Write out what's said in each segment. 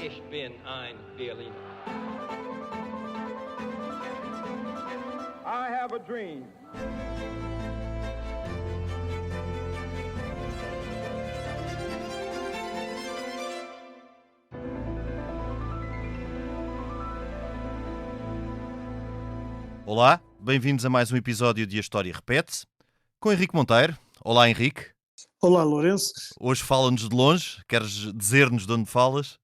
Ich bin ein Berliner. I have a dream. Olá, bem-vindos a mais um episódio de A História Repete-se, com Henrique Monteiro. Olá, Henrique. Olá, Lourenço. Hoje fala-nos de longe, queres dizer-nos de onde falas?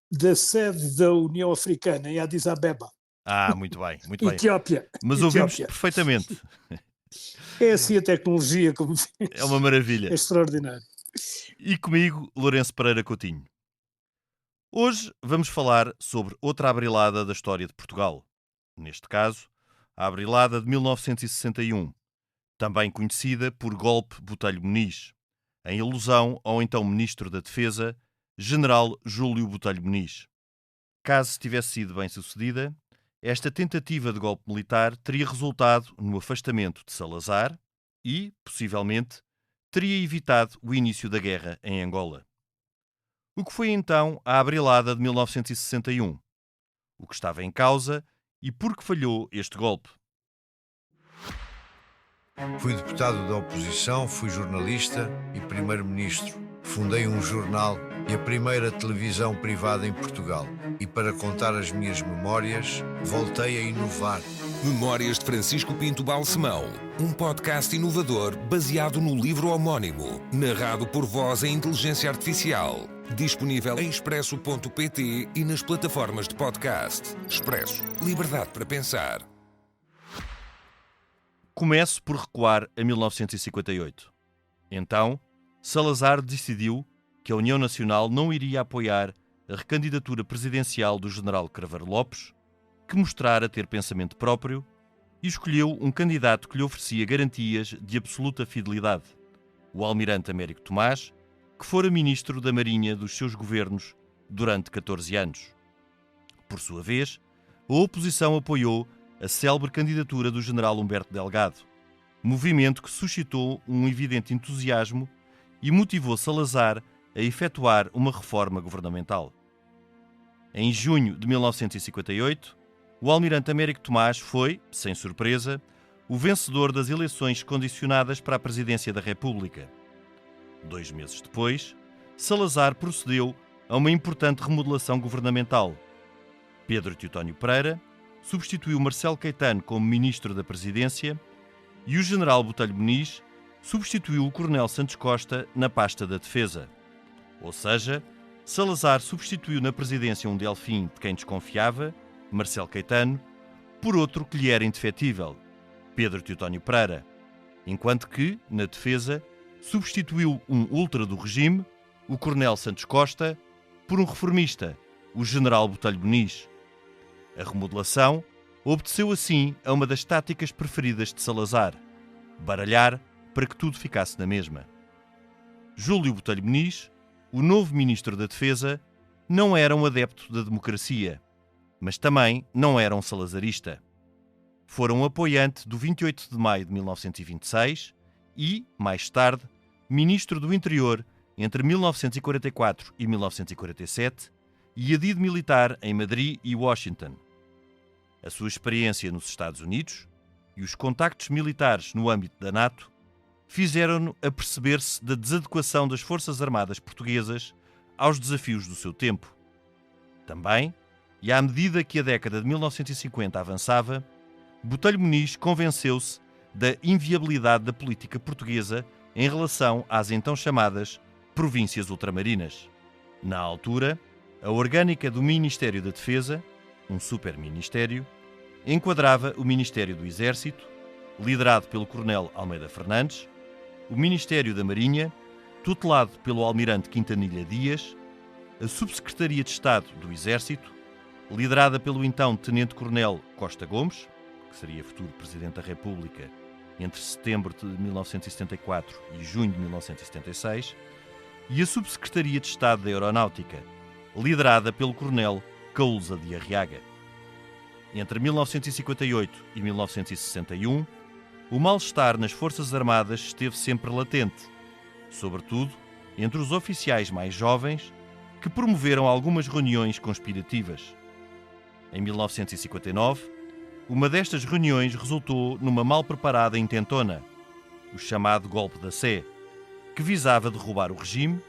Da sede da União Africana, em Addis Abeba. Muito bem, muito bem. Etiópia. Mas ouvimos perfeitamente. É assim a tecnologia, como vês. É uma maravilha. É extraordinário. E comigo, Lourenço Pereira Coutinho. Hoje vamos falar sobre outra abrilada da história de Portugal. Neste caso, a abrilada de 1961, também conhecida por Golpe Botelho Muniz, em alusão ao então Ministro da Defesa, General Júlio Botelho Muniz. Caso tivesse sido bem-sucedida, esta tentativa de golpe militar teria resultado no afastamento de Salazar e, possivelmente, teria evitado o início da guerra em Angola. O que foi então a abrilada de 1961? O que estava em causa e por que falhou este golpe? Fui deputado da oposição, fui jornalista e primeiro-ministro. Fundei um jornal e a primeira televisão privada em Portugal. E para contar as minhas memórias, voltei a inovar. Memórias de Francisco Pinto Balsemão, um podcast inovador baseado no livro homónimo, narrado por voz em inteligência artificial. Disponível em expresso.pt e nas plataformas de podcast. Expresso. Liberdade para pensar. Começo por recuar a 1958. Então, Salazar decidiu que a União Nacional não iria apoiar a recandidatura presidencial do general Craveiro Lopes, que mostrara ter pensamento próprio, e escolheu um candidato que lhe oferecia garantias de absoluta fidelidade, o almirante Américo Tomás, que fora ministro da Marinha dos seus governos durante 14 anos. Por sua vez, a oposição apoiou a célebre candidatura do general Humberto Delgado, movimento que suscitou um evidente entusiasmo e motivou Salazar a efetuar uma reforma governamental. Em junho de 1958, o almirante Américo Tomás foi, sem surpresa, o vencedor das eleições condicionadas para a presidência da República. 2 meses depois, Salazar procedeu a uma importante remodelação governamental. Pedro Teutónio Pereira substituiu Marcelo Caetano como ministro da Presidência e o general Botelho Muniz substituiu o coronel Santos Costa na pasta da Defesa. Ou seja, Salazar substituiu na presidência um delfim de quem desconfiava, Marcelo Caetano, por outro que lhe era indefetível, Pedro Teutónio Pereira, enquanto que, na Defesa, substituiu um ultra do regime, o coronel Santos Costa, por um reformista, o general Botelho Muniz. A remodelação obedeceu assim a uma das táticas preferidas de Salazar: baralhar para que tudo ficasse na mesma. Júlio Botelho Muniz, o novo ministro da Defesa, não era um adepto da democracia, mas também não era um salazarista. Fora um apoiante do 28 de maio de 1926 e, mais tarde, ministro do Interior entre 1944 e 1947 e adido militar em Madrid e Washington. A sua experiência nos Estados Unidos e os contactos militares no âmbito da NATO fizeram-no aperceber-se da desadequação das Forças Armadas Portuguesas aos desafios do seu tempo. Também, e à medida que a década de 1950 avançava, Botelho Muniz convenceu-se da inviabilidade da política portuguesa em relação às então chamadas províncias ultramarinas. Na altura, a orgânica do Ministério da Defesa, um super-ministério, enquadrava o Ministério do Exército, liderado pelo coronel Almeida Fernandes, o Ministério da Marinha, tutelado pelo almirante Quintanilha Dias, a Subsecretaria de Estado do Exército, liderada pelo então tenente-coronel Costa Gomes, que seria futuro Presidente da República entre setembro de 1974 e junho de 1976, e a Subsecretaria de Estado da Aeronáutica, liderada pelo coronel Caúlza de Arriaga. Entre 1958 e 1961, o mal-estar nas Forças Armadas esteve sempre latente, sobretudo entre os oficiais mais jovens, que promoveram algumas reuniões conspirativas. Em 1959, uma destas reuniões resultou numa mal preparada intentona, o chamado Golpe da Sé, que visava derrubar o regime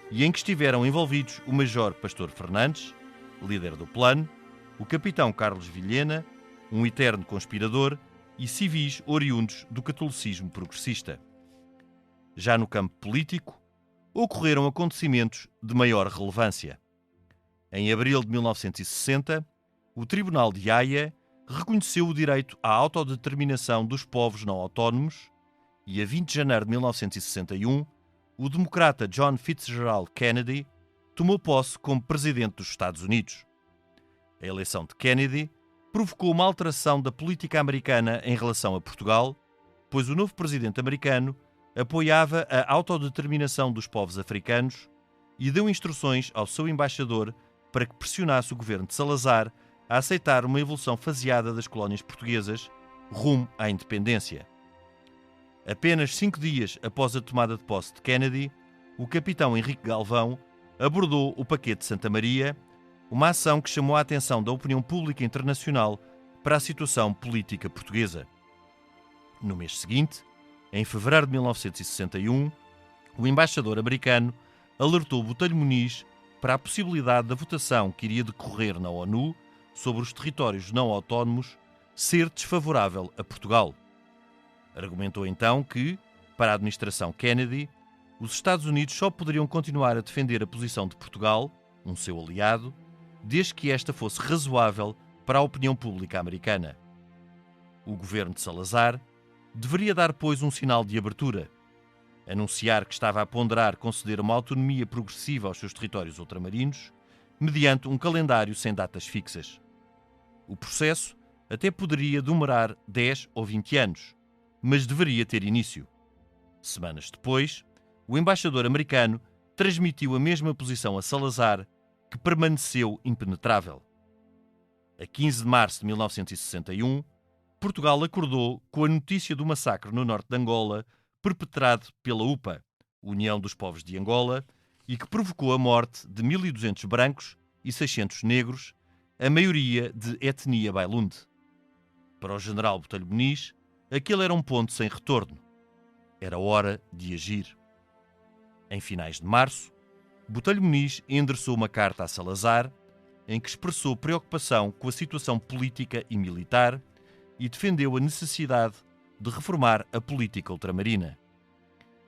e em que estiveram envolvidos o Major Pastor Fernandes, líder do plano, o Capitão Carlos Vilhena, um eterno conspirador, e civis oriundos do catolicismo progressista. Já no campo político, ocorreram acontecimentos de maior relevância. Em abril de 1960, o Tribunal de Haia reconheceu o direito à autodeterminação dos povos não autónomos e, a 20 de janeiro de 1961, o democrata John Fitzgerald Kennedy tomou posse como presidente dos Estados Unidos. A eleição de Kennedy provocou uma alteração da política americana em relação a Portugal, pois o novo presidente americano apoiava a autodeterminação dos povos africanos e deu instruções ao seu embaixador para que pressionasse o governo de Salazar a aceitar uma evolução faseada das colónias portuguesas rumo à independência. Apenas 5 dias após a tomada de posse de Kennedy, o capitão Henrique Galvão abordou o Paquete de Santa Maria, uma ação que chamou a atenção da opinião pública internacional para a situação política portuguesa. No mês seguinte, em fevereiro de 1961, o embaixador americano alertou Botelho Muniz para a possibilidade da votação que iria decorrer na ONU sobre os territórios não autónomos ser desfavorável a Portugal. Argumentou então que, para a administração Kennedy, os Estados Unidos só poderiam continuar a defender a posição de Portugal, um seu aliado, desde que esta fosse razoável para a opinião pública americana. O governo de Salazar deveria dar, pois, um sinal de abertura, anunciar que estava a ponderar conceder uma autonomia progressiva aos seus territórios ultramarinos, mediante um calendário sem datas fixas. O processo até poderia demorar 10 ou 20 anos, mas deveria ter início. Semanas depois, o embaixador americano transmitiu a mesma posição a Salazar, que permaneceu impenetrável. A 15 de março de 1961, Portugal acordou com a notícia do massacre no norte de Angola perpetrado pela UPA, União dos Povos de Angola, e que provocou a morte de 1.200 brancos e 600 negros, a maioria de etnia bailunde. Para o general Botelho Muniz, aquele era um ponto sem retorno. Era hora de agir. Em finais de março, Botelho Muniz endereçou uma carta a Salazar, em que expressou preocupação com a situação política e militar e defendeu a necessidade de reformar a política ultramarina.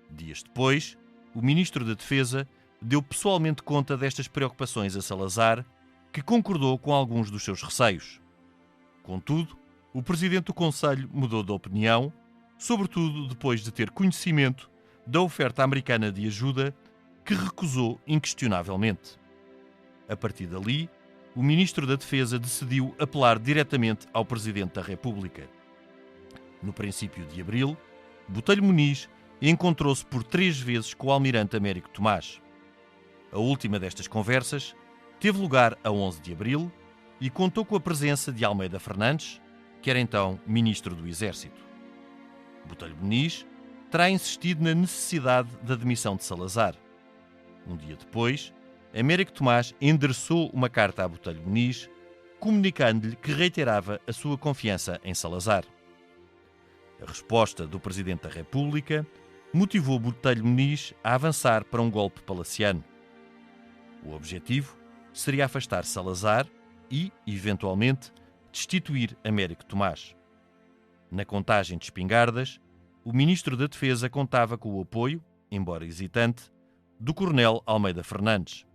Dias depois, o ministro da Defesa deu pessoalmente conta destas preocupações a Salazar, que concordou com alguns dos seus receios. Contudo, o presidente do Conselho mudou de opinião, sobretudo depois de ter conhecimento da oferta americana de ajuda, que recusou inquestionavelmente. A partir dali, o ministro da Defesa decidiu apelar diretamente ao Presidente da República. No princípio de abril, Botelho Muniz encontrou-se por 3 vezes com o almirante Américo Tomás. A última destas conversas teve lugar a 11 de abril e contou com a presença de Almeida Fernandes, que era então ministro do Exército. Botelho Muniz terá insistido na necessidade da demissão de Salazar. Um dia depois, Américo Tomás endereçou uma carta a Botelho Muniz, comunicando-lhe que reiterava a sua confiança em Salazar. A resposta do Presidente da República motivou Botelho Muniz a avançar para um golpe palaciano. O objetivo seria afastar Salazar e, eventualmente, destituir Américo Tomás. Na contagem de espingardas, o Ministro da Defesa contava com o apoio, embora hesitante, do Coronel Almeida Fernandes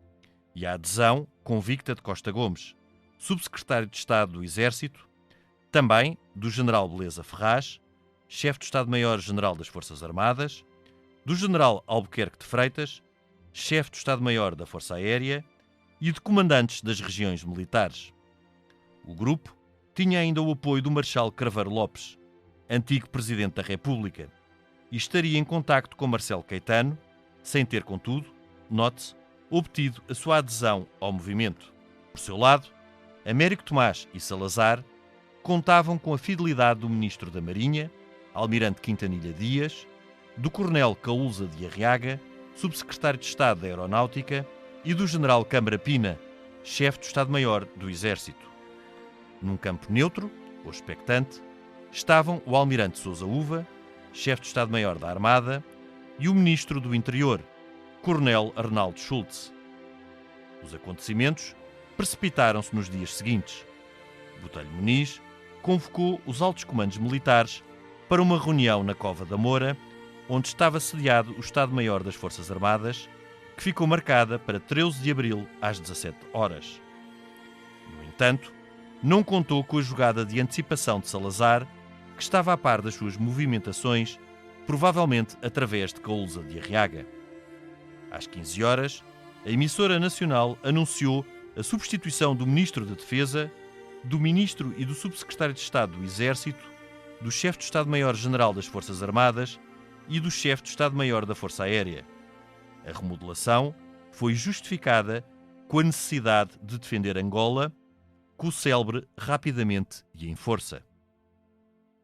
e a adesão convicta de Costa Gomes, Subsecretário de Estado do Exército, também do General Beleza Ferraz, Chefe de Estado-Maior-General das Forças Armadas, do General Albuquerque de Freitas, Chefe do Estado-Maior da Força Aérea e de comandantes das regiões militares. O grupo tinha ainda o apoio do Marechal Craveiro Lopes, antigo Presidente da República, e estaria em contacto com Marcelo Caetano, sem ter, contudo, note-se, obtido a sua adesão ao movimento. Por seu lado, Américo Tomás e Salazar contavam com a fidelidade do Ministro da Marinha, Almirante Quintanilha Dias, do Coronel Caúlza de Arriaga, Subsecretário de Estado da Aeronáutica, e do general Câmara Pina, chefe do Estado-Maior do Exército. Num campo neutro, ou expectante, estavam o almirante Sousa Uva, chefe do Estado-Maior da Armada, e o ministro do Interior, coronel Arnaldo Schultz. Os acontecimentos precipitaram-se nos dias seguintes. Botelho Muniz convocou os altos comandos militares para uma reunião na Cova da Moura, onde estava sediado o Estado-Maior das Forças Armadas, que ficou marcada para 13 de abril às 17 horas. No entanto, não contou com a jogada de antecipação de Salazar, que estava a par das suas movimentações, provavelmente através de Caúlza de Arriaga. Às 15 horas, a emissora nacional anunciou a substituição do Ministro da Defesa, do Ministro e do Subsecretário de Estado do Exército, do Chefe do Estado-Maior-General das Forças Armadas e do Chefe do Estado-Maior da Força Aérea. A remodelação foi justificada com a necessidade de defender Angola, com o célebre rapidamente e em força.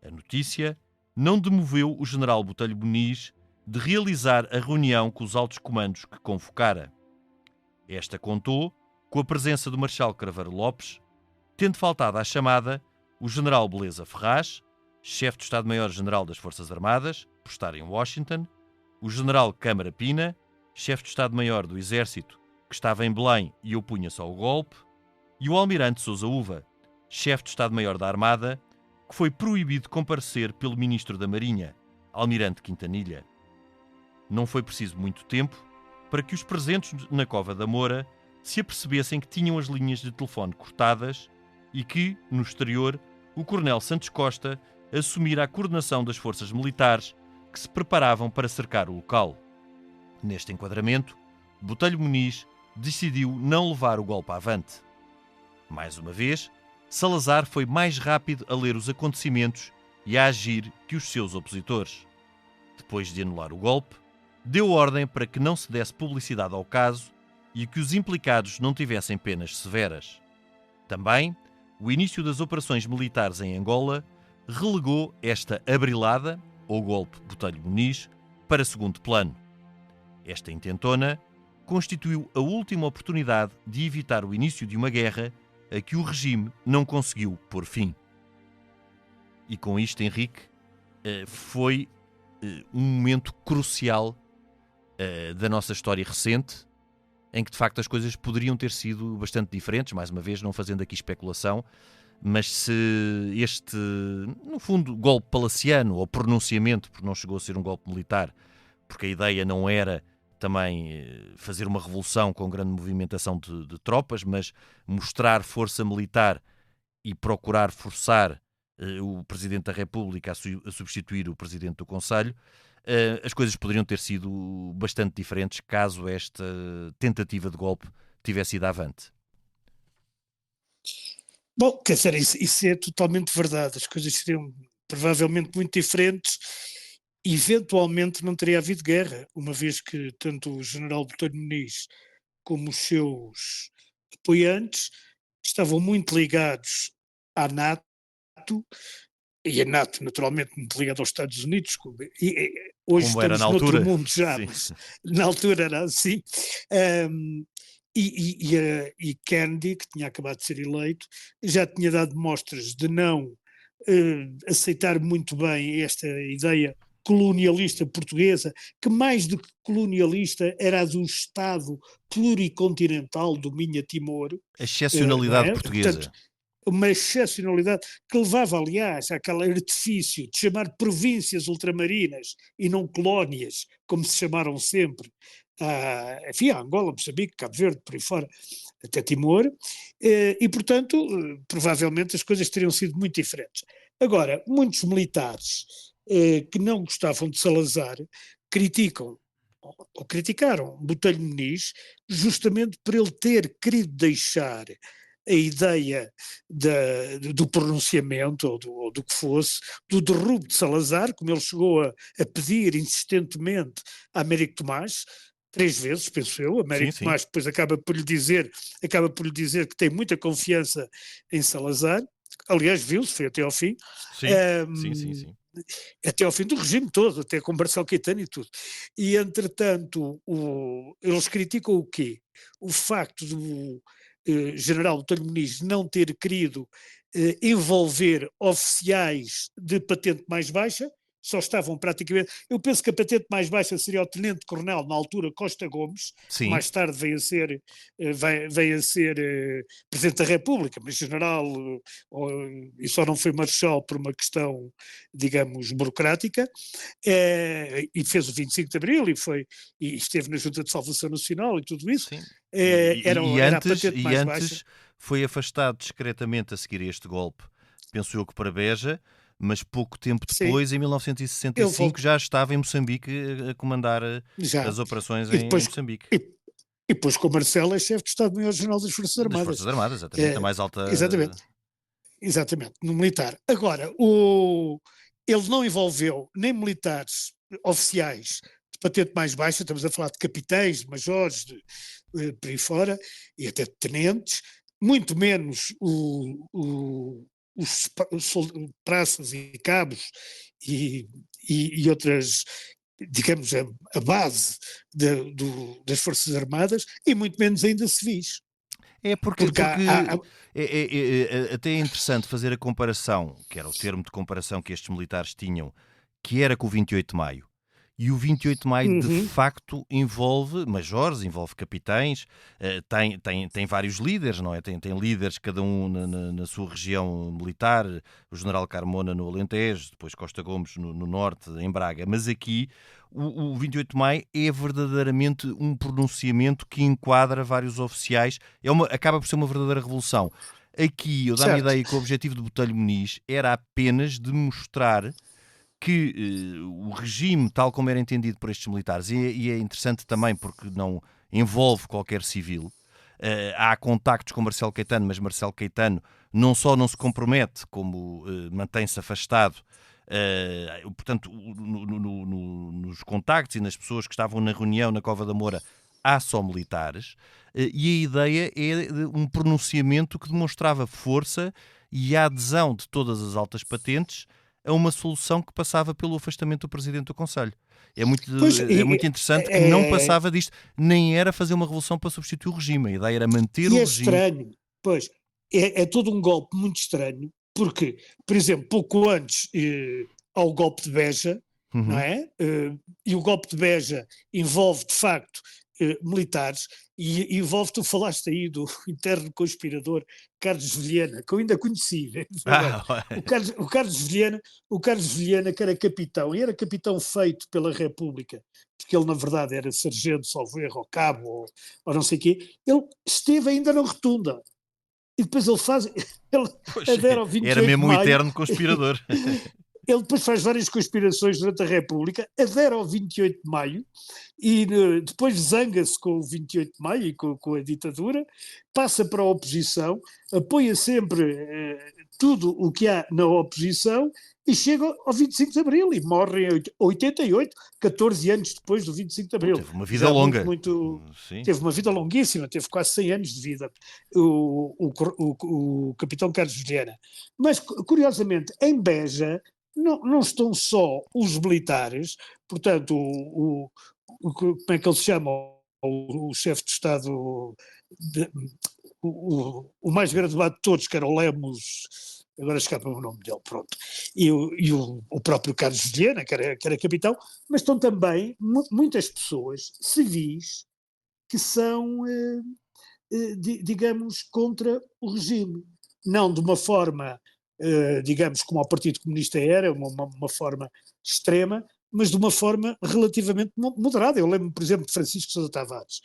A notícia não demoveu o general Botelho Muniz de realizar a reunião com os altos comandos que convocara. Esta contou com a presença do Marechal Craveiro Lopes, tendo faltado à chamada o general Beleza Ferraz, chefe do Estado-Maior-General das Forças Armadas, por estar em Washington, o general Câmara Pina, chefe do Estado-Maior do Exército, que estava em Belém e opunha-se ao golpe, e o almirante Sousa Uva, chefe do Estado-Maior da Armada, que foi proibido comparecer pelo ministro da Marinha, almirante Quintanilha. Não foi preciso muito tempo para que os presentes na Cova da Moura se apercebessem que tinham as linhas de telefone cortadas e que, no exterior, o coronel Santos Costa assumira a coordenação das forças militares que se preparavam para cercar o local. Neste enquadramento, Botelho Muniz decidiu não levar o golpe avante. Mais uma vez, Salazar foi mais rápido a ler os acontecimentos e a agir que os seus opositores. Depois de anular o golpe, deu ordem para que não se desse publicidade ao caso e que os implicados não tivessem penas severas. Também, o início das operações militares em Angola relegou esta abrilada, ou golpe Botelho Muniz, para segundo plano. Esta intentona constituiu a última oportunidade de evitar o início de uma guerra a que o regime não conseguiu pôr fim. E com isto, Henrique, foi um momento crucial da nossa história recente, em que de facto as coisas poderiam ter sido bastante diferentes, mais uma vez não fazendo aqui especulação, mas se este, no fundo, golpe palaciano ou pronunciamento, porque não chegou a ser um golpe militar, porque a ideia não era também fazer uma revolução com grande movimentação de tropas, mas mostrar força militar e procurar forçar o Presidente da República a substituir o Presidente do Conselho, as coisas poderiam ter sido bastante diferentes caso esta tentativa de golpe tivesse ido avante. Bom, quer dizer, isso é totalmente verdade. As coisas seriam provavelmente muito diferentes. Eventualmente não teria havido guerra, uma vez que tanto o general Botelho Muniz como os seus apoiantes estavam muito ligados à NATO, e a NATO naturalmente muito ligada aos Estados Unidos, hoje como era estamos na altura. noutro mundo já, Sim. mas na altura era assim. E Kennedy, que tinha acabado de ser eleito, já tinha dado mostras de não aceitar muito bem esta ideia colonialista portuguesa, que mais do que colonialista era a do Estado pluricontinental do Minha-Timor. A excepcionalidade portuguesa. Portanto, uma excepcionalidade que levava, aliás, àquele artifício de chamar províncias ultramarinas e não colónias, como se chamaram sempre, enfim, a Angola, Moçambique, Cabo Verde, por aí fora, até Timor, e, portanto, provavelmente as coisas teriam sido muito diferentes. Agora, muitos militares que não gostavam de Salazar criticaram Botelho Muniz justamente por ele ter querido deixar a ideia do pronunciamento ou do que fosse, do derrubo de Salazar, como ele chegou a pedir insistentemente a Américo Tomás, 3 vezes, penso eu. Américo Tomás depois acaba por lhe dizer que tem muita confiança em Salazar. Aliás, viu-se, foi até ao fim. Sim. Até ao fim do regime todo, até com Marcelo Caetano e tudo. E, entretanto, eles criticam o quê? o facto do general Botelho Muniz não ter querido envolver oficiais de patente mais baixa, só estavam praticamente. Eu penso que a patente mais baixa seria o tenente-coronel, na altura, Costa Gomes, que Sim. mais tarde veio a ser Presidente da República, mas general, e só não foi marechal por uma questão, digamos, burocrática, e fez o 25 de Abril e esteve na Junta de Salvação Nacional e tudo isso. Sim. Era a patente mais baixa. Foi afastado discretamente a seguir este golpe, penso eu que para Beja, mas pouco tempo depois, em 1965, já estava em Moçambique a comandar as operações em Moçambique. E depois com o Marcelo é chefe de Estado-Maior-General das Forças Armadas. Das Forças Armadas, exatamente, a mais alta... Exatamente, no militar. Agora, ele não envolveu nem militares oficiais de patente mais baixa, estamos a falar de capitães, de majores, por aí fora, e até de tenentes, muito menos os praças e cabos e outras, digamos, a base das Forças Armadas, e muito menos ainda civis. Porque até é interessante fazer a comparação, que era o termo de comparação que estes militares tinham, que era com o 28 de Maio. E o 28 de Maio, de facto, envolve majores, envolve capitães, tem vários líderes, não é? Tem líderes, cada um na sua região militar, o general Carmona no Alentejo, depois Costa Gomes no Norte, em Braga. Mas aqui, o 28 de Maio é verdadeiramente um pronunciamento que enquadra vários oficiais, acaba por ser uma verdadeira revolução. Aqui, eu dá-me a ideia que o objetivo de Botelho Muniz era apenas demonstrar que o regime, tal como era entendido por estes militares, e é interessante também porque não envolve qualquer civil, há contactos com Marcelo Caetano, mas Marcelo Caetano não só não se compromete, como mantém-se afastado. Portanto, nos contactos e nas pessoas que estavam na reunião na Cova da Moura, há só militares, e a ideia é um pronunciamento que demonstrava força e a adesão de todas as altas patentes a uma solução que passava pelo afastamento do Presidente do Conselho. É muito interessante que não passava disto, nem era fazer uma revolução para substituir o regime, a ideia era manter o regime. Estranho, pois, é todo um golpe muito estranho, porque, por exemplo, pouco antes ao golpe de Beja, não é? E o golpe de Beja envolve, de facto, militares, e envolve, tu falaste aí do interno conspirador Carlos Vilhena, que eu ainda conheci, né? o Carlos Vilhena, que era capitão, e era capitão feito pela República, porque ele na verdade era sargento, salvo erro, ou cabo, ou não sei o quê, ele esteve ainda na Rotunda, e depois ele adera ao 28 de Maio. Era mesmo um eterno conspirador. Ele depois faz várias conspirações durante a República, adera ao 28 de Maio e depois zanga-se com o 28 de Maio e com a ditadura, passa para a oposição, apoia sempre tudo o que há na oposição e chega ao 25 de Abril e morre em 88, 14 anos depois do 25 de Abril. Teve uma vida longa. Teve uma vida longuíssima, teve quase 100 anos de vida, o capitão Carlos Vilhena. Mas, curiosamente, em Beja, não estão só os militares, portanto, como é que ele se chama? O chefe de Estado, o mais graduado de todos, que era o Lemos, agora escapa-me o nome dele, pronto, e o próprio Carlos Vilhena, que era capitão, mas estão também muitas pessoas civis que são, digamos, contra o regime, não de uma forma... digamos, como o Partido Comunista era, uma forma extrema, mas de uma forma relativamente moderada. Eu lembro, por exemplo, de Francisco Sousa Tavares.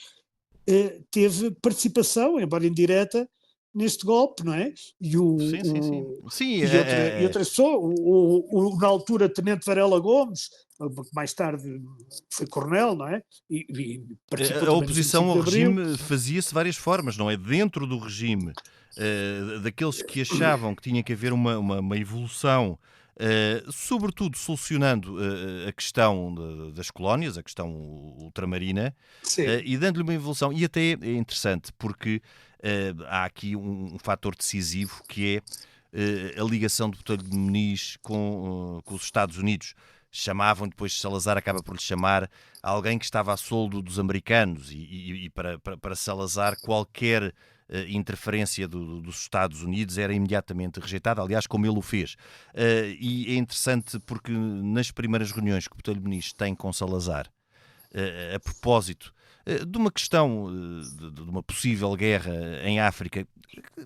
Teve participação, embora indireta, neste golpe, não é? E outras pessoas, na altura, Tenente Varela Gomes, que mais tarde foi coronel, não é? E a oposição ao regime fazia-se de várias formas, não é? Dentro do regime, daqueles que achavam que tinha que haver uma evolução, sobretudo solucionando a questão das colónias, a questão ultramarina, e dando-lhe uma evolução. E até é interessante, porque há aqui um fator decisivo, que é a ligação de Botelho de Muniz com os Estados Unidos. chamavam, depois Salazar acaba por lhe chamar alguém que estava a soldo dos americanos, e para Salazar qualquer interferência dos Estados Unidos era imediatamente rejeitada, aliás, como ele o fez. E é interessante porque nas primeiras reuniões que Botelho Muniz tem com Salazar, a propósito de uma questão, de uma possível guerra em África,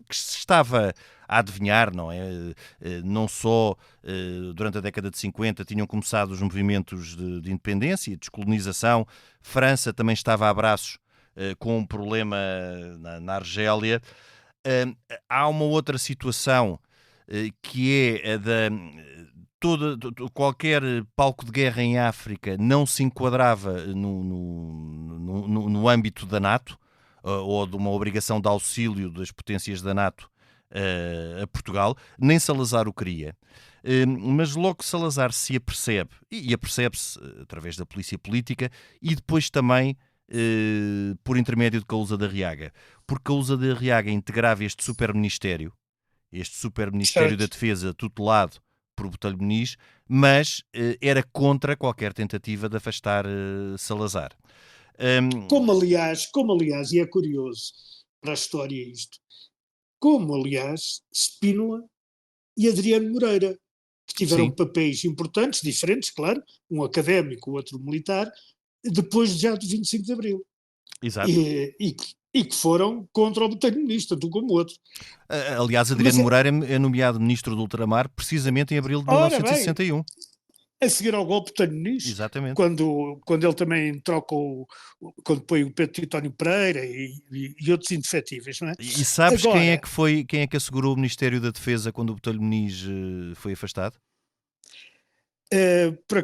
que se estava a adivinhar, não é? Não só durante a década de 50 tinham começado os movimentos de independência e descolonização, França também estava a braços com um problema na Argélia. Há uma outra situação que é a da... qualquer palco de guerra em África não se enquadrava no âmbito da NATO, ou de uma obrigação de auxílio das potências da NATO a Portugal, nem Salazar o queria. Mas logo que Salazar se apercebe, e apercebe-se através da polícia política, e depois também por intermédio de Cousa da Riaga, porque Cousa da Riaga integrava este superministério da Defesa tutelado por Botelho Muniz, mas era contra qualquer tentativa de afastar Salazar. Como aliás, e é curioso para a história isto, como aliás Spínola e Adriano Moreira, que tiveram papéis importantes, diferentes, claro, um académico, o outro militar, depois já do 25 de Abril. Exato. E que foram contra o Botelho Muniz, tanto um como o outro. Aliás, Adriano Moreira é nomeado ministro do Ultramar precisamente em abril de 1961. A seguir ao golpe de Botelho Muniz. Exatamente. Quando ele também troca quando põe o Pedro Titónio Pereira e outros indefetíveis, não é? E sabes agora, quem é que assegurou o Ministério da Defesa quando o Botelho Muniz foi afastado? Por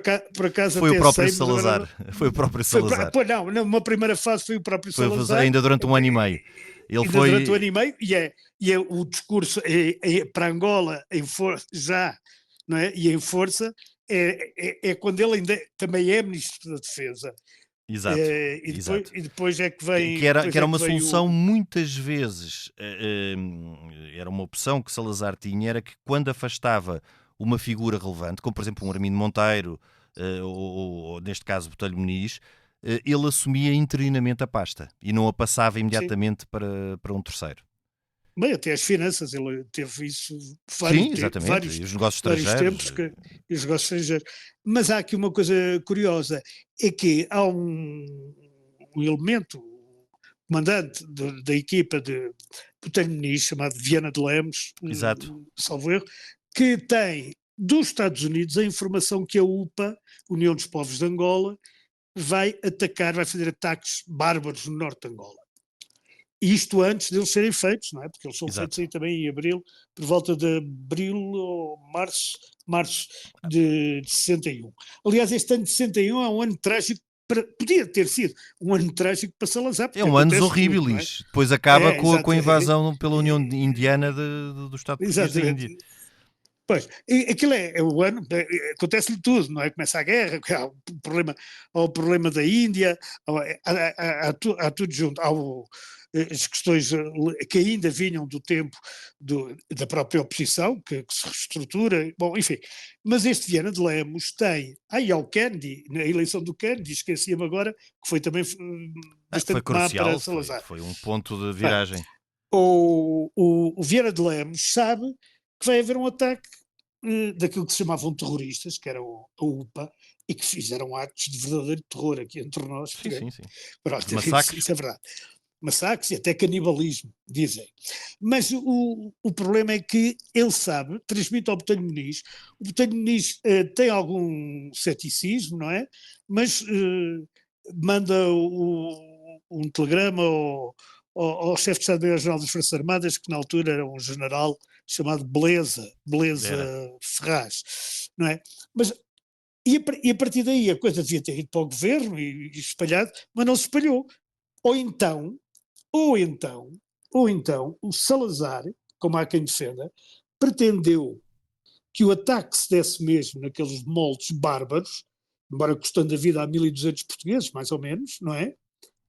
acaso foi até o próprio sei, Salazar. Foi o próprio Salazar. Não, numa primeira fase foi o próprio Salazar. Ainda durante um ano e meio. Durante um ano e meio, e é o discurso para Angola em força já, não é? E em força é quando ele ainda também é Ministro da Defesa. Exato. E depois é que vem... Que era uma solução muitas vezes, era uma opção que Salazar tinha, era que quando afastava uma figura relevante, como por exemplo um Armindo Monteiro, ou neste caso Botelho Muniz, ele assumia interinamente a pasta e não a passava imediatamente para um terceiro. Bem, até as finanças, ele teve isso e os negócios estrangeiros. E os negócios estrangeiros. Mas há aqui uma coisa curiosa, é que há um elemento, comandante da equipa de Botelho Muniz, chamado Viana de Lemos, salvo erro, que tem dos Estados Unidos a informação que a UPA, União dos Povos de Angola, vai fazer ataques bárbaros no norte de Angola. E isto antes deles serem feitos, não é? Porque eles são feitos aí também em abril, por volta de abril ou março de 61. Aliás, este ano de 61 é um ano trágico, podia ter sido um ano trágico para Salazar. É um ano horrível, é? Depois acaba com a invasão pela União Indiana do Estado português da Índia. Pois, aquilo é o ano, acontece-lhe tudo, não é? Começa a guerra, há o problema da Índia, há tudo junto, há as questões que ainda vinham do tempo da própria oposição, que se reestrutura, bom, enfim. Mas este Viana de Lemos tem, ao Kennedy, na eleição do Kennedy, esqueci-me agora, que foi também bastante má para Salazar. Foi um ponto de viragem. O Viana de Lemos sabe que vai haver um ataque daquilo que se chamavam terroristas, que era a UPA, e que fizeram atos de verdadeiro terror aqui entre nós. Sim. Pronto, massacres. Isso é verdade. Massacres e até canibalismo, dizem. Mas o problema é que ele sabe, transmite ao Botelho Muniz, o Botelho Muniz tem algum ceticismo, não é? Mas manda um telegrama ao chefe de Estado-Maior-General das Forças Armadas, que na altura era um general chamado Beleza Ferraz, não é? Mas, e a partir daí a coisa devia ter ido para o governo e espalhado, mas não se espalhou. Ou então, o Salazar, como há quem defenda, pretendeu que o ataque se desse mesmo naqueles moldes bárbaros, embora custando a vida a 1.200 portugueses, mais ou menos, não é?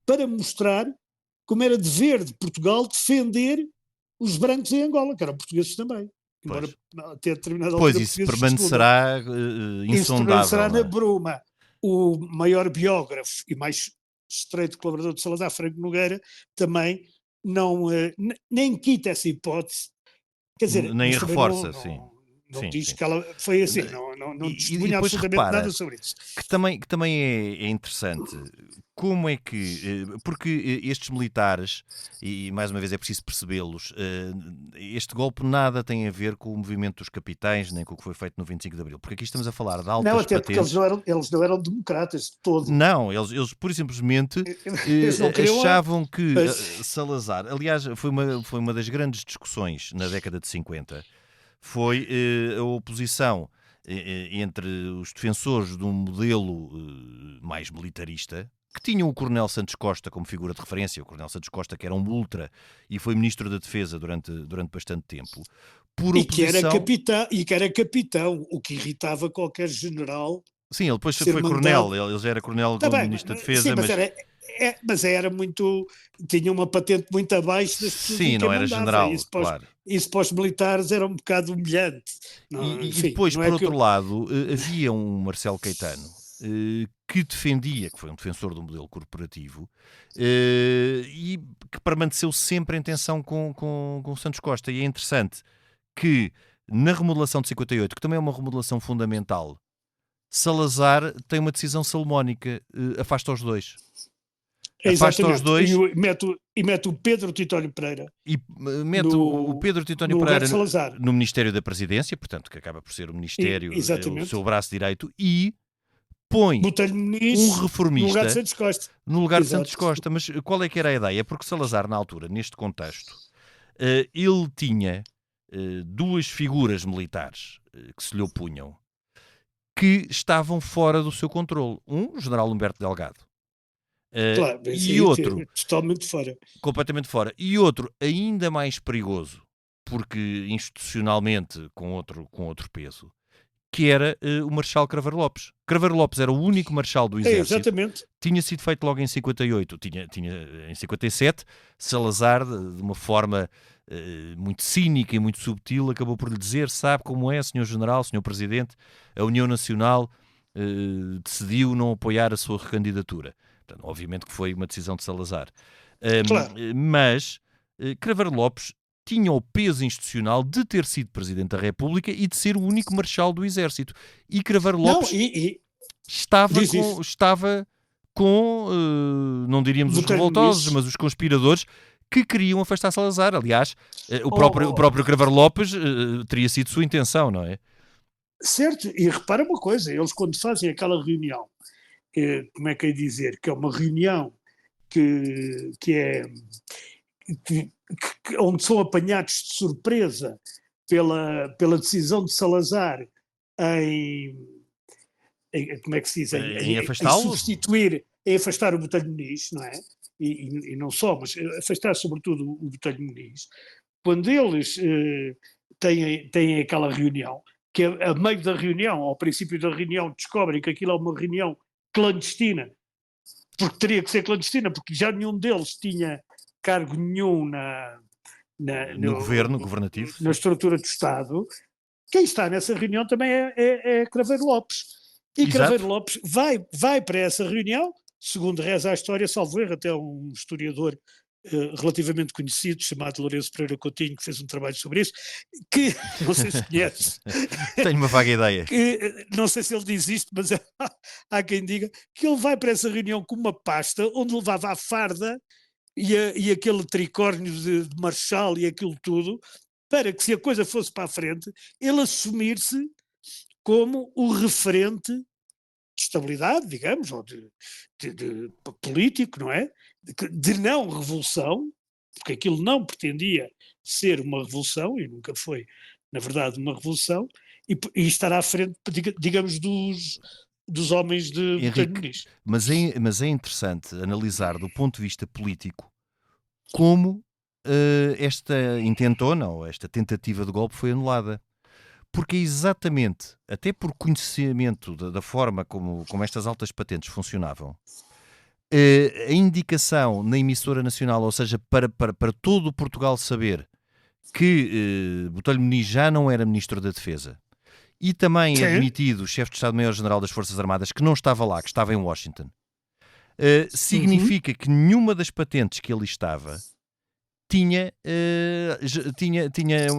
Para mostrar como era dever de Portugal defender os brancos em Angola, que eram portugueses também. embora Pois. até determinada Pois, altura isso portugueses permanecerá isso permanecerá insondável, na não é? bruma. O maior biógrafo e mais estreito colaborador de Salazar, Franco Nogueira, também não, nem quita essa hipótese, quer dizer, Nem mas a também reforça, sim. não Sim, diz sim. que ela foi assim, Ne- não E testemunha depois absolutamente nada repara sobre isso. que também é interessante como é que, porque estes militares, e mais uma vez é preciso percebê-los, este golpe nada tem a ver com o movimento dos capitães, nem com o que foi feito no 25 de Abril, porque aqui estamos a falar de Não, altas até porque eles patentes. eles não eram democratas de todo. Não, eles pura e simplesmente Eles não queriam achavam que Pois, Salazar, aliás, foi uma das grandes discussões na década de 50, foi a oposição entre os defensores de um modelo mais militarista, que tinham o Coronel Santos Costa como figura de referência, o Coronel Santos Costa que era um ultra e foi Ministro da Defesa durante bastante tempo, por oposição... e que era capitão, o que irritava qualquer general Sim, ele depois ser foi coronel, mandado. ele já era coronel Está como bem, Ministro da sim, Defesa, mas mas mas era muito, tinha uma patente muito abaixo das pessoas em sim, quem não era mandava. general, claro. Isso para os militares era um bocado humilhante. Não, E enfim, depois, não por é que outro lado, havia um Marcelo Caetano que defendia, que foi um defensor do modelo corporativo, e que permaneceu sempre em tensão com Santos Costa. E é interessante que na remodelação de 58, que também é uma remodelação fundamental, Salazar tem uma decisão salomónica, afasta os dois. é Afasta os exatamente. dois Mete o Pedro Titónio Pereira e mete o Pedro Titónio no lugar Pereira de Salazar. no Ministério da Presidência, portanto, que acaba por ser o Ministério, o Exatamente. seu braço direito, e põe Botelho um Muniz no lugar de reformista Santos Costa. no lugar de Exato. Santos Costa. Mas qual é que era a ideia? Porque Salazar, na altura, neste contexto, ele tinha duas figuras militares que se lhe opunham, que estavam fora do seu controle. Um, o general Humberto Delgado. Claro, E outro, totalmente fora. completamente fora. E outro, ainda mais perigoso, porque institucionalmente com outro peso, que era o Marechal Craveiro Lopes. Craveiro Lopes era o único Marechal do Exército. Exatamente. Tinha sido feito logo em 58, tinha em 57, Salazar, de uma forma muito cínica e muito subtil, acabou por lhe dizer, sabe como é, Sr. General, Sr. Presidente, a União Nacional decidiu não apoiar a sua recandidatura. Portanto, obviamente que foi uma decisão de Salazar. Claro. Mas Craveiro Lopes tinha o peso institucional de ter sido Presidente da República e de ser o único Marechal do Exército. E Craveiro Lopes estava com não diríamos os revoltosos, mas os conspiradores que queriam afastar Salazar. Aliás, o próprio Craveiro Lopes teria sido sua intenção, não é? Certo, e repara uma coisa, eles quando fazem aquela reunião, como é que é dizer, que é uma reunião onde são apanhados de surpresa pela decisão de Salazar como é que se diz? Em Em afastá-lo? substituir, em afastar o Botelho Muniz, não é? E não só, mas afastar sobretudo o Botelho Muniz. Quando eles têm aquela reunião, que a meio da reunião, ao princípio da reunião, descobrem que aquilo é uma reunião clandestina, porque teria que ser clandestina, porque já nenhum deles tinha cargo nenhum no governo governativo. Na estrutura do Estado. Quem está nessa reunião também é Craveiro Lopes. E Exato. Craveiro Lopes vai para essa reunião, segundo reza a história, salvo erro, até um historiador relativamente conhecido, chamado Lourenço Pereira Coutinho, que fez um trabalho sobre isso, que, não sei se conhece. Tenho uma vaga ideia. Não sei se ele diz isto, mas há quem diga que ele vai para essa reunião com uma pasta onde levava a farda e aquele tricórnio de marechal e aquilo tudo, para que se a coisa fosse para a frente, ele assumir-se como o referente de estabilidade, digamos, ou de político, não é? De não revolução, porque aquilo não pretendia ser uma revolução, e nunca foi, na verdade, uma revolução, e estar à frente, digamos, dos homens de Botelho Muniz. Mas é interessante analisar do ponto de vista político como esta intentona ou esta tentativa de golpe foi anulada. Porque é exatamente, até por conhecimento da forma como estas altas patentes funcionavam, a indicação na emissora nacional, ou seja, para todo o Portugal saber que Botelho Muniz já não era Ministro da Defesa e também Sim. admitido o chefe de Estado-Maior-General das Forças Armadas, que não estava lá, que estava em Washington, significa que nenhuma das patentes que ele estava tinha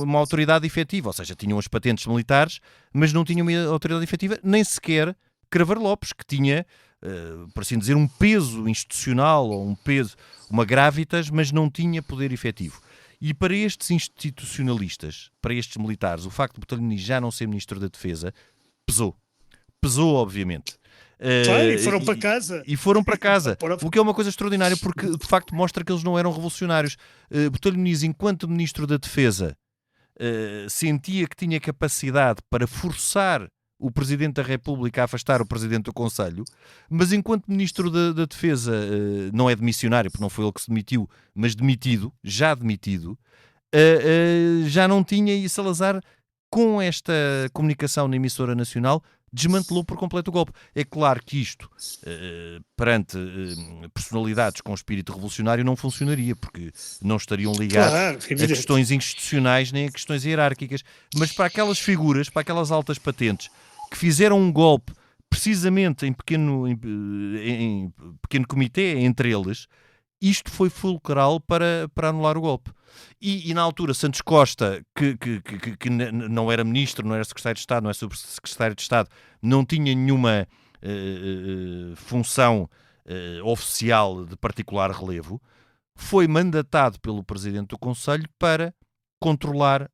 uma autoridade efetiva, ou seja, tinham as patentes militares, mas não tinha uma autoridade efetiva, nem sequer Craveiro Lopes, que tinha, por assim dizer, um peso institucional ou uma gravitas, mas não tinha poder efetivo. E para estes institucionalistas, para estes militares, o facto de Botelho Muniz já não ser Ministro da Defesa pesou. Pesou, obviamente. E foram para casa. E foram para casa. O que é uma coisa extraordinária, porque de facto mostra que eles não eram revolucionários. Botelho Muniz, enquanto Ministro da Defesa, sentia que tinha capacidade para forçar o Presidente da República a afastar o Presidente do Conselho, mas enquanto Ministro da Defesa, não é demissionário, porque não foi ele que se demitiu, mas já demitido, já não tinha, e Salazar, com esta comunicação na emissora nacional, desmantelou por completo o golpe. É claro que isto, perante personalidades com espírito revolucionário, não funcionaria, porque não estariam ligados a questões institucionais nem a questões hierárquicas. Mas para aquelas figuras, para aquelas altas patentes, que fizeram um golpe precisamente em pequeno comitê entre eles, isto foi fulcral para anular o golpe. E na altura, Santos Costa, que não era ministro, não era secretário de Estado, não era subsecretário de Estado, não tinha nenhuma função oficial de particular relevo, foi mandatado pelo Presidente do Conselho para controlar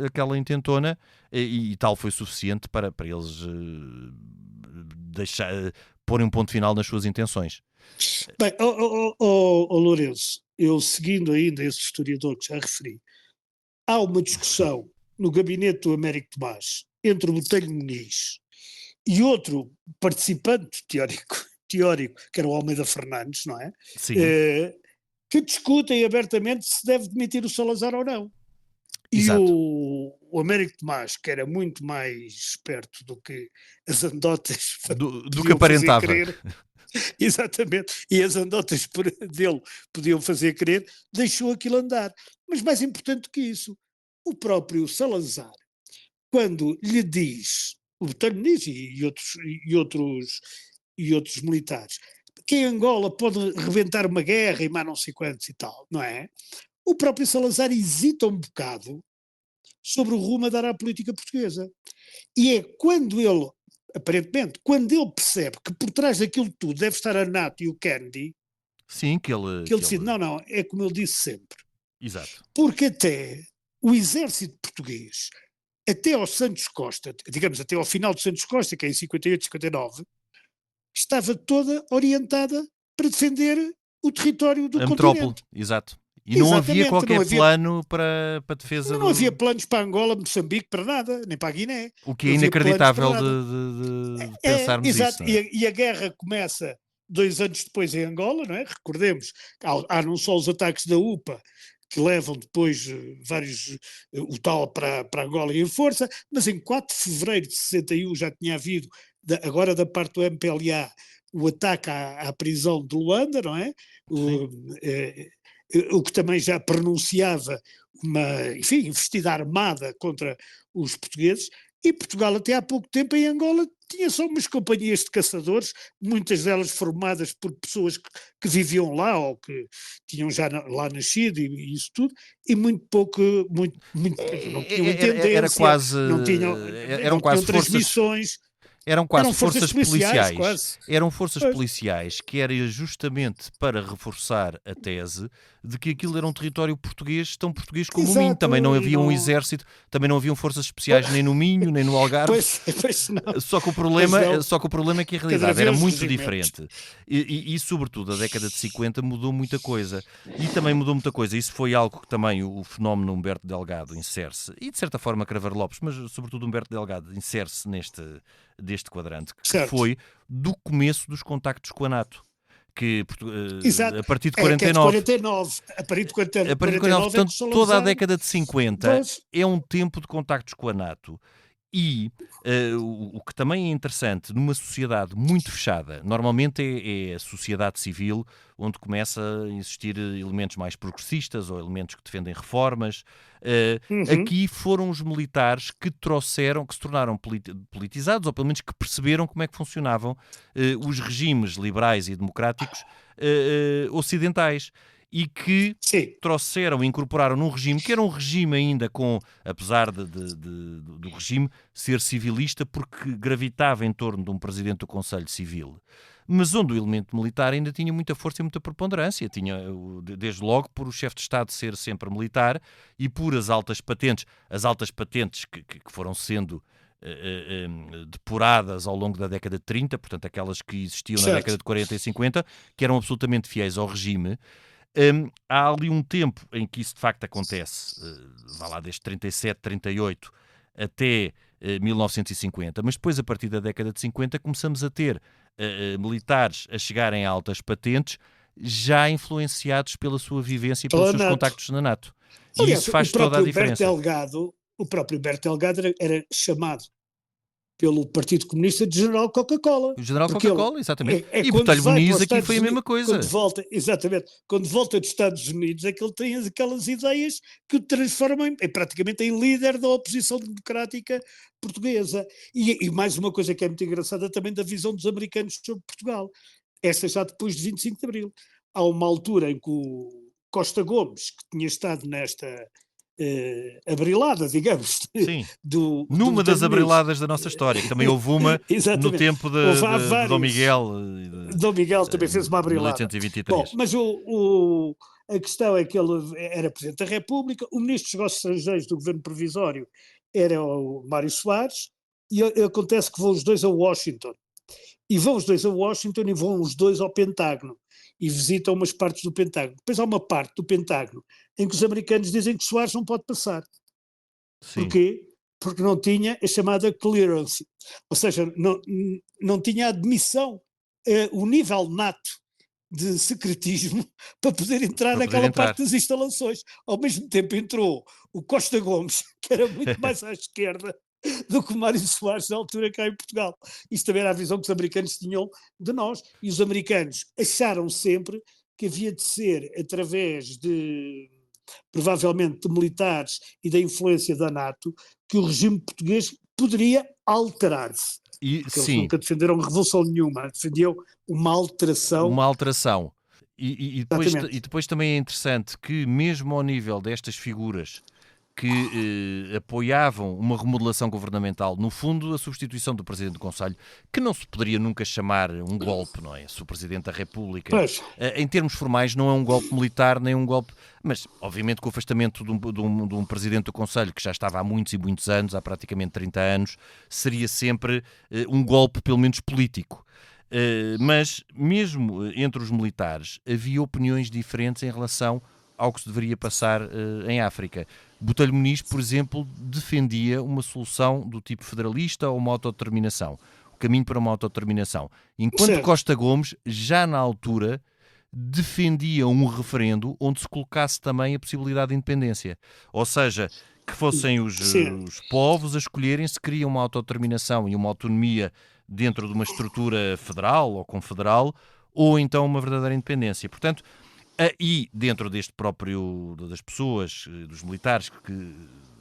aquela intentona, e tal foi suficiente para eles porem um ponto final nas suas intenções. Bem, Lourenço, eu seguindo ainda esse historiador que já referi, há uma discussão no gabinete do Américo Tomás entre o Botelho Muniz e outro participante teórico, que era o Almeida Fernandes, não é? Sim. Que discutem abertamente se deve demitir o Salazar ou não. Exato. E o Américo Tomás, que era muito mais esperto do que as anedotas do que aparentava. Exatamente, e as anedotas dele podiam fazer crer, deixou aquilo andar. Mas mais importante que isso, o próprio Salazar, quando lhe diz, o Botelho Muniz e outros militares, que em Angola pode rebentar uma guerra e mais não sei quantos e tal, não é? O próprio Salazar hesita um bocado sobre o rumo a dar à política portuguesa. E é quando ele, aparentemente, quando ele percebe que por trás daquilo tudo deve estar a NATO e o Kennedy, sim, que ele decide, não, é como ele disse sempre. Exato. Porque até o exército português, até ao Santos Costa, digamos até ao final do Santos Costa, que é em 58, 59, estava toda orientada para defender o território do continente. A metrópole, exato. E não havia qualquer plano para defesa. Não havia planos para Angola, Moçambique, para nada, nem para a Guiné. O que é inacreditável de pensarmos exato. isso. E a guerra começa 2 anos depois em Angola, não é? Recordemos, há não só os ataques da UPA, que levam depois o tal para Angola em força, mas em 4 de fevereiro de 61 já tinha havido, agora da parte do MPLA, o ataque à prisão de Luanda, não é? O que também já pronunciava uma, enfim, investida armada contra os portugueses, e Portugal até há pouco tempo em Angola tinha só umas companhias de caçadores, muitas delas formadas por pessoas que viviam lá ou que tinham já lá nascido e isso tudo, e muito pouco, não tinham intendência, era quase, não tinham transmissões. Eram quase forças policiais. Quase. Eram forças policiais que era justamente para reforçar a tese de que aquilo era um território português, tão português como o Minho. Também não havia um exército, também não haviam forças especiais nem no Minho, nem no Algarve. Pois não. Só que o problema é que a realidade era muito diferente. E sobretudo, a década de 50 mudou muita coisa. E também mudou muita coisa. Isso foi algo que também o fenómeno Humberto Delgado insere-se, e de certa forma Craveiro Lopes, mas sobretudo Humberto Delgado insere-se deste quadrante, que foi do começo dos contactos com a NATO, que a partir de 49, a partir de 49, portanto, toda a década de 50 é um tempo de contactos com a NATO, E o que também é interessante, numa sociedade muito fechada, normalmente é a sociedade civil onde começa a existir elementos mais progressistas ou elementos que defendem reformas. Aqui foram os militares que se tornaram politizados, ou pelo menos que perceberam como é que funcionavam os regimes liberais e democráticos ocidentais. E que incorporaram num regime que era um regime ainda apesar do regime ser civilista, porque gravitava em torno de um presidente do Conselho Civil, mas onde o elemento militar ainda tinha muita força e muita preponderância, desde logo por o chefe de Estado ser sempre militar e por as altas patentes que foram sendo depuradas ao longo da década de 30, portanto aquelas que existiam na década de 40 e 50, que eram absolutamente fiéis ao regime. Há ali um tempo em que isso de facto acontece, vá lá desde 37, 38 até 1950, mas depois a partir da década de 50 começamos a ter militares a chegarem a altas patentes já influenciados pela sua vivência e pelos seus contactos na NATO. E Aliás, isso faz toda a diferença. O próprio Berto Delgado era chamado pelo Partido Comunista de General Coca-Cola. O General Coca-Cola, exatamente. E Botelho Muniz aqui foi a mesma coisa. Quando volta dos Estados Unidos é que ele tem aquelas ideias que o transformam praticamente em líder da oposição democrática portuguesa. E mais uma coisa que é muito engraçada também da visão dos americanos sobre Portugal. Esta já depois de 25 de Abril. Há uma altura em que o Costa Gomes, que tinha estado nesta abrilada, digamos. Numa das abriladas da nossa história, que também houve uma no tempo de Dom Miguel. Dom Miguel também fez uma abrilada. 1823. Bom, mas a questão é que ele era Presidente da República, o Ministro dos Negócios Estrangeiros do Governo Provisório era o Mário Soares, e acontece que vão os dois a Washington. E vão os dois ao Pentágono. E visitam umas partes do Pentágono. Depois há uma parte do Pentágono em que os americanos dizem que Soares não pode passar. Sim. Porquê? Porque não tinha a chamada clearance. Ou seja, não tinha admissão, o nível nato de secretismo para poder entrar parte das instalações. Ao mesmo tempo entrou o Costa Gomes, que era muito mais à esquerda do que o Mário Soares na altura cá em Portugal. Isto também era a visão que os americanos tinham de nós, e os americanos acharam sempre que havia de ser através provavelmente de militares e da influência da NATO, que o regime português poderia alterar-se. Porque eles nunca defenderam revolução nenhuma, defendiam uma alteração. E depois também é interessante que mesmo ao nível destas figuras que apoiavam uma remodelação governamental, no fundo a substituição do Presidente do Conselho, que não se poderia nunca chamar um golpe, não é? Se o Presidente da República, em termos formais, não é um golpe militar, nem um golpe, mas obviamente com o afastamento de um Presidente do Conselho, que já estava há muitos e muitos anos, há praticamente 30 anos, seria sempre um golpe pelo menos político. Mas mesmo entre os militares havia opiniões diferentes em relação ao que se deveria passar em África. Botelho Muniz, por exemplo, defendia uma solução do tipo federalista ou uma autodeterminação, o caminho para uma autodeterminação. Enquanto Costa Gomes, já na altura, defendia um referendo onde se colocasse também a possibilidade de independência. Ou seja, que fossem os povos a escolherem se queriam uma autodeterminação e uma autonomia dentro de uma estrutura federal ou confederal, ou então uma verdadeira independência. Portanto, e dentro das pessoas, dos militares que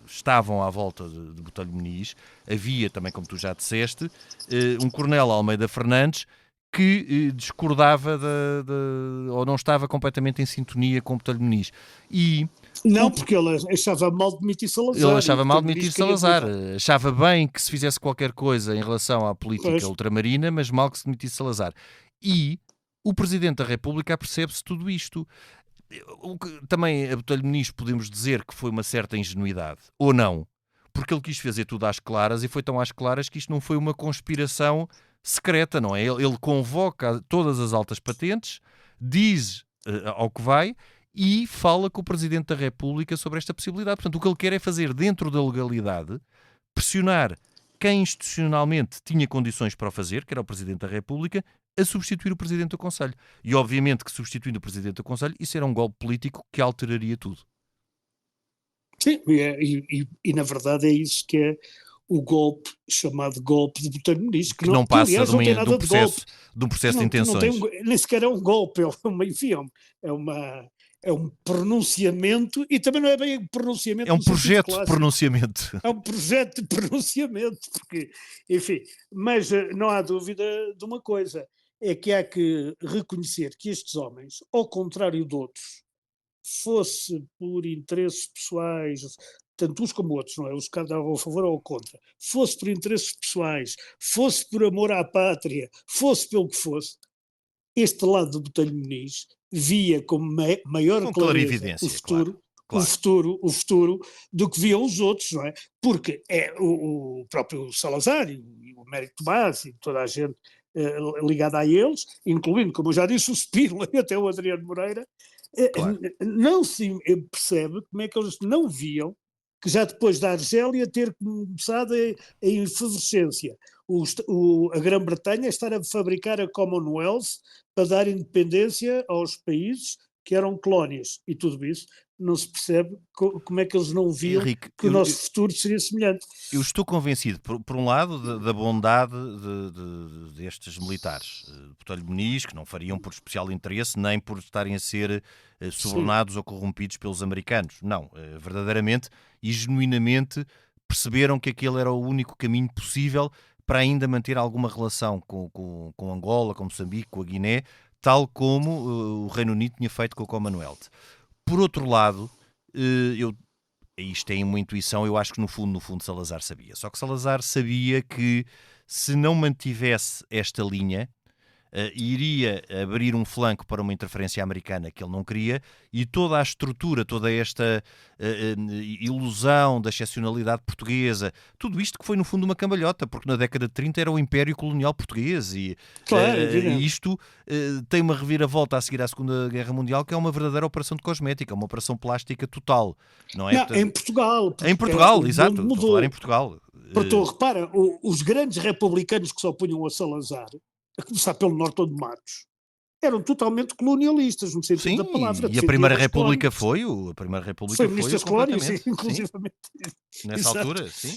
estavam à volta de Botelho Muniz, havia também, como tu já disseste, um coronel Almeida Fernandes que discordava ou não estava completamente em sintonia com Botelho Muniz. Porque ele achava mal de demitir Salazar. Ele achava mal de demitir Salazar. Achava bem que se fizesse qualquer coisa em relação à política ultramarina, mas mal que se demitisse Salazar. E o Presidente da República apercebe-se tudo isto. Também a Botelho Muniz podemos dizer que foi uma certa ingenuidade, ou não, porque ele quis fazer tudo às claras e foi tão às claras que isto não foi uma conspiração secreta, não é? Ele convoca todas as altas patentes, diz ao que vai e fala com o Presidente da República sobre esta possibilidade. Portanto, o que ele quer é fazer dentro da legalidade, pressionar quem institucionalmente tinha condições para o fazer, que era o Presidente da República, a substituir o Presidente do Conselho. E obviamente que substituindo o Presidente do Conselho, isso era um golpe político que alteraria tudo. Sim, e na verdade é isso que é o golpe, chamado golpe de Botelho Muniz, que não que, passa aliás, de, não tem nada de golpe. de um processo de Não intenções. tem, nem sequer é um golpe, é um pronunciamento, e também não é bem pronunciamento. É um no sentido projeto de clássico. pronunciamento. É um projeto de pronunciamento, porque, enfim, mas não há dúvida de uma coisa, é que há que reconhecer que estes homens, ao contrário de outros, fosse por interesses pessoais, tanto uns como outros, não é? Os que davam a favor ou contra, fosse por interesses pessoais, fosse por amor à pátria, fosse pelo que fosse, este lado do Botelho Muniz via com maior Com clareza clarividência, o futuro, claro. o futuro do que viam os outros, não é? Porque é o próprio Salazar e o Américo Tomás e toda a gente ligada a eles, incluindo, como eu já disse, o Spínola e até o Adriano Moreira, Claro. não se percebe como é que eles não viam que já depois da Argélia ter começado a efervescência, a Grã-Bretanha estar a fabricar a Commonwealth para dar independência aos países que eram colónias, e tudo isso não se percebe como é que eles não viam, Henrique, que o nosso futuro seria semelhante. Eu estou convencido, por um lado, da bondade destes militares, Botelho Muniz, que não fariam por especial interesse, nem por estarem a ser subornados ou corrompidos pelos americanos. Não, verdadeiramente e genuinamente perceberam que aquele era o único caminho possível para ainda manter alguma relação com Angola, com Moçambique, com a Guiné, tal como o Reino Unido tinha feito com a Commonwealth. Por outro lado, isto é uma intuição, eu acho que no fundo Salazar sabia. Só que Salazar sabia que se não mantivesse esta linha, iria abrir um flanco para uma interferência americana que ele não queria, e toda a estrutura, toda esta ilusão da excepcionalidade portuguesa, tudo isto que foi no fundo uma cambalhota, porque na década de 30 era o Império Colonial Português e isto tem uma reviravolta a seguir à Segunda Guerra Mundial, que é uma verdadeira operação de cosmética, uma operação plástica total. Não é? Não, portanto, em Portugal. Em Portugal, exato. Estou a falar em Portugal. Porque repara, os grandes republicanos que se opunham a Salazar, a começar pelo Norton de Matos, eram totalmente colonialistas, no sentido da palavra. E a Primeira República foi ministro das Colónias, inclusivamente. Nessa altura, sim.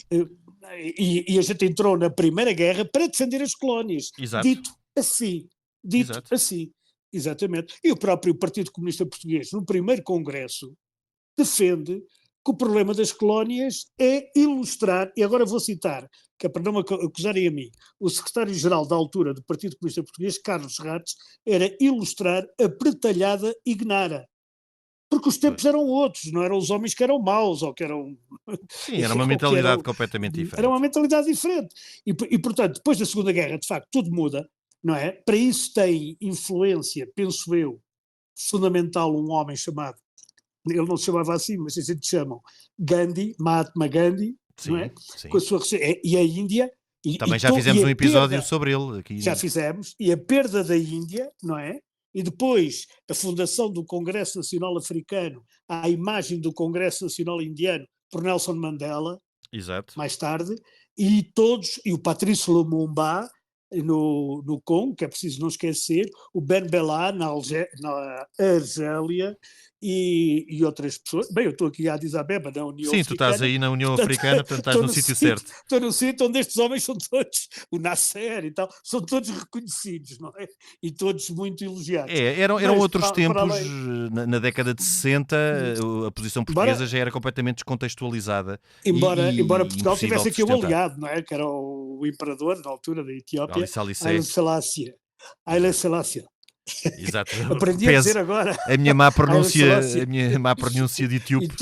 E a gente entrou na Primeira Guerra para defender as colónias. Exato. Dito assim. Exatamente. E o próprio Partido Comunista Português, no primeiro Congresso, defende que o problema das colónias é ilustrar, e agora vou citar, que é para não me acusarem a mim, o secretário-geral da altura do Partido Comunista Português, Carlos Rates, era ilustrar a pretalhada ignara. Porque os tempos eram outros, não eram os homens que eram maus, ou que eram... Sim, era uma mentalidade completamente diferente. Era uma mentalidade diferente. E, portanto, depois da Segunda Guerra, de facto, tudo muda, não é? Para isso tem influência, penso eu, fundamental um homem chamado, ele não se chamava assim, mas assim te chamam, Gandhi, Mahatma Gandhi, sim, não é? Sim. Com a sua, e a Índia... Também já fizemos um episódio sobre ele. Aqui. Já fizemos, e a perda da Índia, não é? E depois a fundação do Congresso Nacional Africano, à imagem do Congresso Nacional Indiano, por Nelson Mandela, exato. Mais tarde, e o Patrício Lumumba, no Congo, que é preciso não esquecer, o Ben Bella na Argélia e outras pessoas. Bem, eu estou aqui a Addis Abeba, na União Africana. Sim, tu estás aí na União Africana, portanto estás no sítio certo. Estou no sítio onde estes homens são todos, o Nasser e tal, são todos reconhecidos, não é? E todos muito elogiados. Eram outros tempos, na década de 60, a posição portuguesa já era completamente descontextualizada. Embora Portugal tivesse aqui um aliado, não é? Que era o imperador, na altura, da Etiópia, Haile Selassie. Exato. Aprendi a dizer agora. A minha má pronúncia de etíope.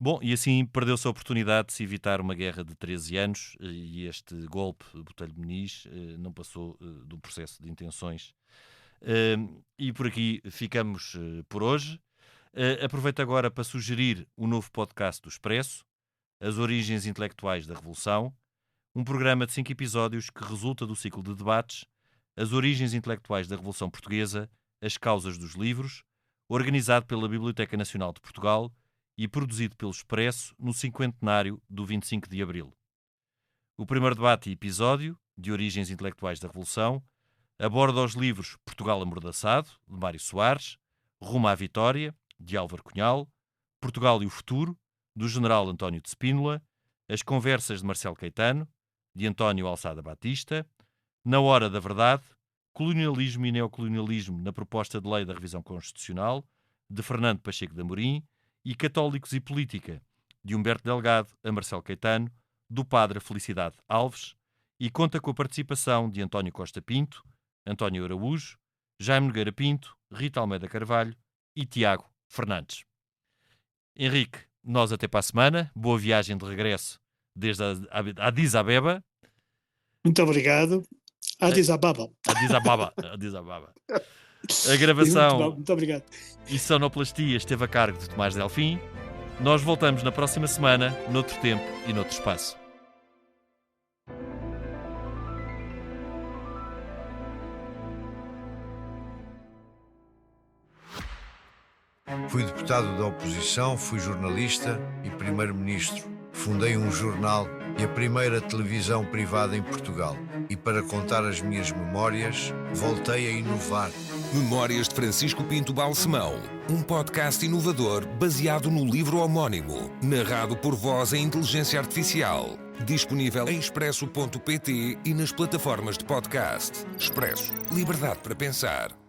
Bom, e assim perdeu-se a oportunidade de se evitar uma guerra de 13 anos e este golpe, Botelho Muniz, não passou do processo de intenções. E por aqui ficamos por hoje. Aproveito agora para sugerir o novo podcast do Expresso, As Origens Intelectuais da Revolução, um programa de 5 episódios que resulta do ciclo de debates As Origens Intelectuais da Revolução Portuguesa, As Causas dos Livros, organizado pela Biblioteca Nacional de Portugal e produzido pelo Expresso no 50º do 25 de Abril. O primeiro debate e episódio, de Origens Intelectuais da Revolução, aborda os livros Portugal Amordaçado, de Mário Soares, Rumo à Vitória, de Álvaro Cunhal, Portugal e o Futuro, do general António de Spínola, As Conversas de Marcelo Caetano, de António Alçada Batista, Na Hora da Verdade, Colonialismo e Neocolonialismo na Proposta de Lei da Revisão Constitucional, de Fernando Pacheco de Amorim, e Católicos e Política, de Humberto Delgado a Marcelo Caetano, do padre Felicidade Alves, e conta com a participação de António Costa Pinto, António Araújo, Jaime Nogueira Pinto, Rita Almeida Carvalho e Tiago Fernandes. Henrique, nós até para a semana. Boa viagem de regresso desde a Addis Abeba. Muito obrigado. Addis Ababa. Addis Ababa. A gravação Muito obrigado. e sonoplastia esteve a cargo de Tomás Delfim. Nós voltamos na próxima semana, noutro tempo e noutro espaço. Fui deputado da oposição, fui jornalista e primeiro-ministro. Fundei um jornal e a primeira televisão privada em Portugal. E para contar as minhas memórias, voltei a inovar. Memórias de Francisco Pinto Balsemão, um podcast inovador baseado no livro homónimo, narrado por voz em inteligência artificial. Disponível em expresso.pt e nas plataformas de podcast. Expresso. Liberdade para pensar.